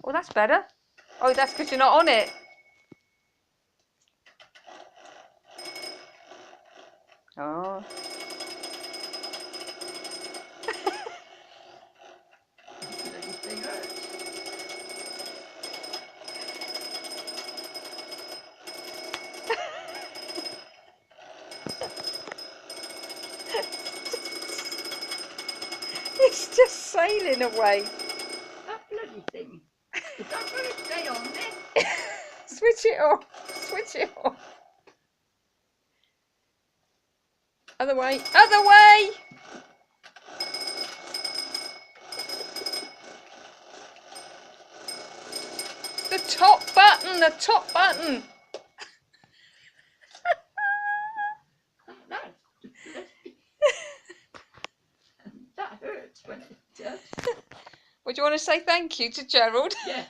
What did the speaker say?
Oh, that's better. Oh, that's because you're not on it. Oh. It's just sailing away. That bloody thing. Is that going to stay on there? Switch it off. Switch it off. Other way. Other way! The top button. The top button. That hurts when it does. Would you want to say thank you to Gerald? Yes.